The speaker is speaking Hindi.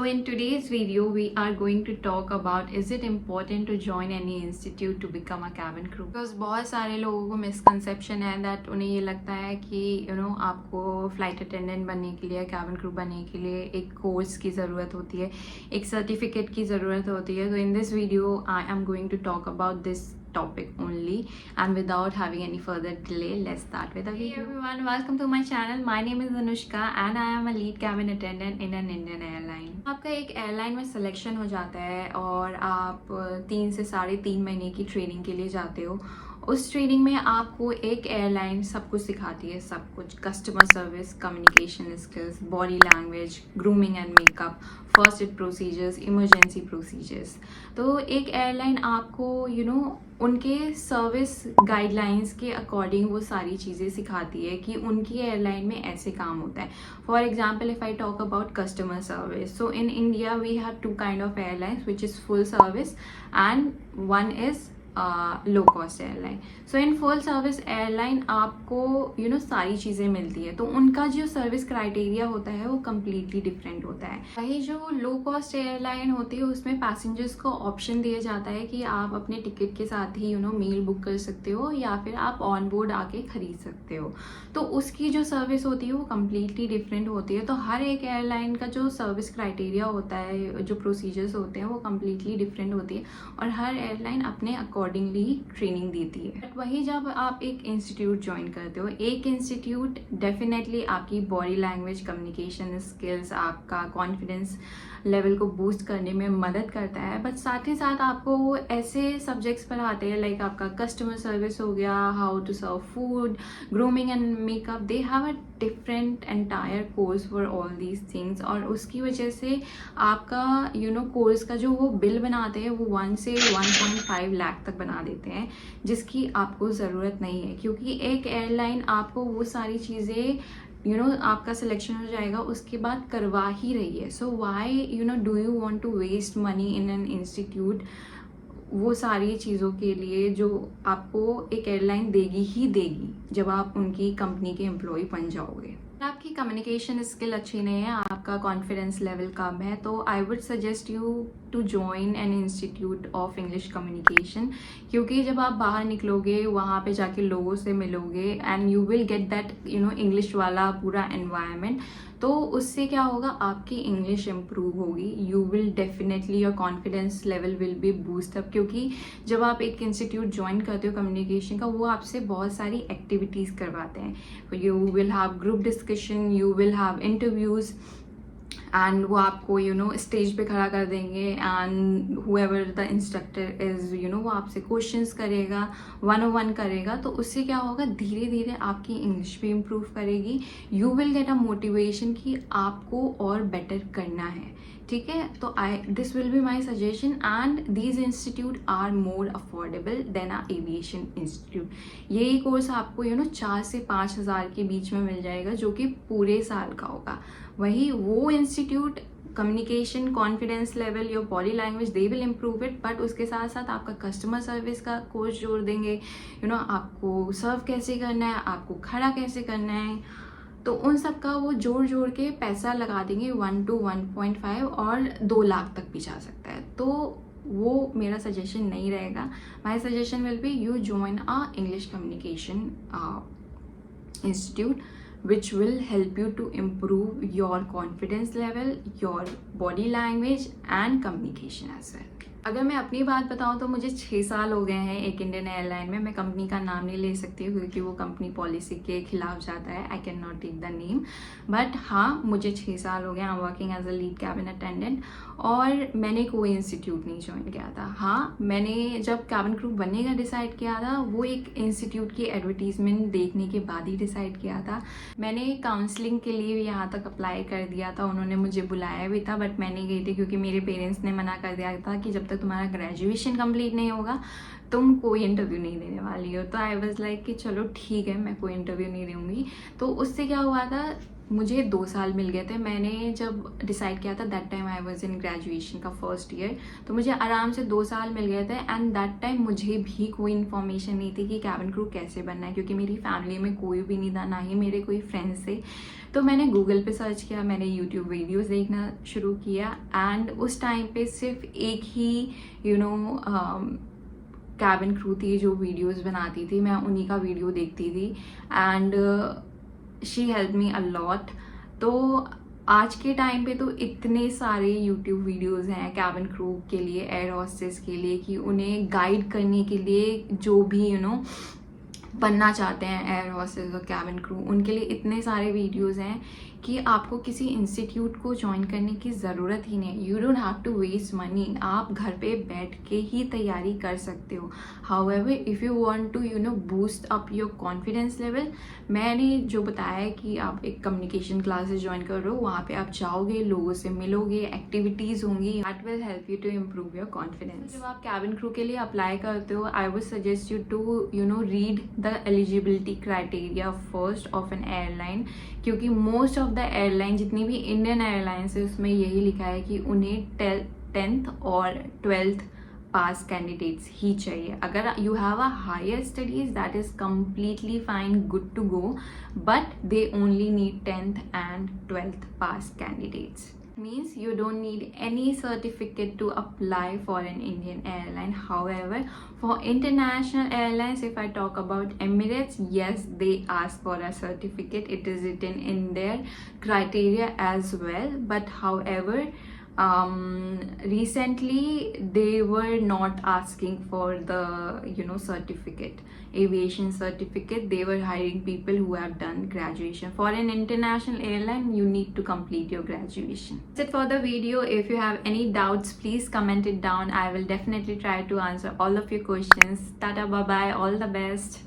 So in today's video, we are going to talk about is it important to join any institute to become a cabin crew? Because बहुत सारे लोगों को misconception है that उन्हें ये लगता है कि आपको flight attendant बनने के लिए cabin crew बनने के लिए एक course की ज़रूरत होती है, एक certificate की ज़रूरत होती है. So in this video, I am going to talk about this topic only, and without having any further delay, let's start with the video. Hey everyone, welcome to my channel. My name is Anushka and I am a lead cabin attendant in an Indian airline. आपका एक एयरलाइन में सिलेक्शन हो जाता है और आप 3 से 3.5 महीने की ट्रेनिंग के लिए जाते हो. उस ट्रेनिंग में आपको एक एयरलाइन सब कुछ सिखाती है, सब कुछ, customer service, communication skills, body language, grooming and makeup, first aid procedures, emergency procedures. तो एक एयरलाइन आपको उनके सर्विस गाइडलाइंस के अकॉर्डिंग वो सारी चीज़ें सिखाती है कि उनकी एयरलाइन में ऐसे काम होता है. For example, if I talk about customer service, so in India we have 2 kind of airlines, which is full service and one is low cost airline. So in full service airline आपको सारी चीज़ें मिलती है, तो उनका जो सर्विस क्राइटेरिया होता है वो कम्प्लीटली डिफरेंट होता है. वही जो लो कॉस्ट एयरलाइन होती है उसमें पैसेंजर्स को ऑप्शन दिया जाता है कि आप अपने टिकट के साथ ही मील बुक कर सकते हो या फिर आप ऑन बोर्ड आके खरीद सकते हो. तो उसकी जो सर्विस होती है वो कम्प्लीटली डिफरेंट होती है. तो हर एक एयरलाइन का जो सर्विस क्राइटेरिया होता है, जो प्रोसीजर्स होते हैं वो कम्प्लीटली डिफरेंट होती है और हर एयरलाइन अपने अकॉर्डिंगली ट्रेनिंग देती है. बट वही जब आप एक इंस्टीट्यूट ज्वाइन करते हो, एक इंस्टीट्यूट डेफिनेटली आपकी बॉडी लैंग्वेज, कम्युनिकेशन स्किल्स, आपका कॉन्फिडेंस लेवल को बूस्ट करने में मदद करता है. बट साथ ही साथ आपको वो ऐसे सब्जेक्ट्स पढ़ाते हैं लाइक आपका कस्टमर सर्विस हो गया, how to serve food, grooming and makeup. They have a different entire course for all these things. और उसकी वजह से आपका कोर्स का जो वो बिल बनाते हैं वो 1 से 1.5 लाख तक बना देते हैं, जिसकी आपको ज़रूरत नहीं है. क्योंकि एक एयरलाइन आपको वो सारी चीज़ें आपका सिलेक्शन हो जाएगा उसके बाद करवा ही रही है. So why do you want to waste money in an institute वो सारी चीज़ों के लिए जो आपको एक एयरलाइन देगी ही देगी जब आप उनकी कंपनी के एम्प्लॉय बन जाओगे. आपकी कम्युनिकेशन स्किल अच्छी नहीं है, आपका कॉन्फिडेंस लेवल कम है, तो I would suggest you to join an institute of English communication. क्योंकि जब आप बाहर निकलोगे, वहाँ पे जाके लोगों से मिलोगे and you will get that English वाला पूरा एनवायरनमेंट. तो उससे क्या होगा, आपकी इंग्लिश इम्प्रूव होगी. You will definitely, your confidence level will be boost up. क्योंकि जब आप एक इंस्टीट्यूट ज्वाइन करते हो कम्युनिकेशन का, वो आपसे बहुत सारी एक्टिविटीज़ करवाते हैं. You will have group discussion, you will have interviews and वो आपको स्टेज पे खड़ा कर देंगे and however the instructor is वो आपसे क्वेश्चंस करेगा, 101 करेगा. तो उससे क्या होगा, धीरे धीरे आपकी इंग्लिश भी इम्प्रूव करेगी. You will get a motivation कि आपको और बेटर करना है. ठीक है, तो this will be my suggestion and these institute are more affordable than a aviation institute. यही कोर्स आपको 4 से 5 हज़ार के बीच में मिल जाएगा, जो कि पूरे साल का होगा. वही वो institute communication, confidence level, your body language, they will improve it. But उसके साथ साथ आपका कस्टमर सर्विस का कोर्स जोड़ देंगे. आपको सर्व कैसे करना है, आपको खड़ा कैसे करना है, तो उन सब का वो जोड़ के पैसा लगा देंगे 1 to 1.5 और 2 लाख तक भी जा सकता है. तो वो मेरा सजेशन नहीं रहेगा. My suggestion will be you join a English communication institute which will help you to improve your confidence level, your body language and communication as well. अगर मैं अपनी बात बताऊं तो मुझे 6 साल हो गए हैं एक इंडियन एयरलाइन में. मैं कंपनी का नाम नहीं ले सकती हूँ क्योंकि वो कंपनी पॉलिसी के खिलाफ जाता है. I can not take the name. But हाँ, मुझे 6 साल हो गए. I am working as a lead cabin attendant और मैंने कोई इंस्टीट्यूट नहीं ज्वाइन किया था. हाँ, मैंने जब कैबिन क्रू बनने का डिसाइड किया था वो एक इंस्टीट्यूट की एडवर्टीजमेंट देखने के बाद ही डिसाइड किया था. मैंने काउंसलिंग के लिए भी यहाँ तक अप्लाई कर दिया था, उन्होंने मुझे बुलाया भी था, बट मैं नहीं गई थी क्योंकि मेरे पेरेंट्स ने मना कर दिया था कि जब तक तुम्हारा ग्रेजुएशन कंप्लीट नहीं होगा तुम कोई इंटरव्यू नहीं देने वाली हो. तो आई वाज लाइक कि चलो ठीक है, मैं कोई इंटरव्यू नहीं दूंगी. तो उससे क्या हुआ था, मुझे 2 साल मिल गए थे। मैंने जब डिसाइड किया था that time I was in graduation का फर्स्ट ईयर, तो मुझे आराम से 2 साल मिल गए थे। एंड दैट टाइम मुझे भी कोई इन्फॉर्मेशन नहीं थी कि कैबिन क्रू कैसे बनना है, क्योंकि मेरी फैमिली में कोई भी नहीं था, ना ही मेरे कोई फ्रेंड्स थे। तो मैंने गूगल पे सर्च किया, मैंने यूट्यूब वीडियोस देखना शुरू किया। एंड उस टाइम पे सिर्फ एक ही कैबिन क्रू थी जो वीडियोस बनाती थी, मैं उन्हीं का वीडियो देखती थी। And she help me a lot. तो आज के टाइम पे तो इतने सारे यूट्यूब वीडियोस हैं कैबिन क्रू के लिए, एयर हॉस्टेस के लिए, कि उन्हें गाइड करने के लिए जो भी बनना चाहते हैं एयर हॉस्टेस और कैबिन क्रू, उनके लिए इतने सारे वीडियोस हैं कि आपको किसी इंस्टीट्यूट को ज्वाइन करने की ज़रूरत ही नहीं। You don't have to waste money, आप घर पे बैठ के ही तैयारी कर सकते हो। However if you want to boost up your confidence level, मैंने जो बताया है कि आप एक कम्युनिकेशन क्लासेस ज्वाइन कर रहे हो, वहाँ पे आप जाओगे, लोगों से मिलोगे, एक्टिविटीज़ होंगी, that will help you to improve your confidence. जब आप कैबिन क्रू के लिए अप्लाई करते हो, I would suggest you to read the eligibility criteria first of an airline, क्योंकि मोस्ट ऑफ द एयरलाइन, जितनी भी इंडियन एयरलाइंस है, उसमें यही लिखा है कि उन्हें 10th और 12th पास कैंडिडेट्स ही चाहिए। अगर you have a higher studies that is completely fine, good to go, but they only need 10th and 12th pass candidates. Means you don't need any certificate to apply for an Indian airline. However, for international airlines, if I talk about Emirates, yes, they ask for a certificate. It is written in their criteria as well. But however, recently they were not asking for the certificate, aviation certificate. They were hiring people who have done graduation. For an international airline, you need to complete your graduation. That's it for the video. If you have any doubts, please comment it down. I will definitely try to answer all of your questions. Tata, bye bye, all the best.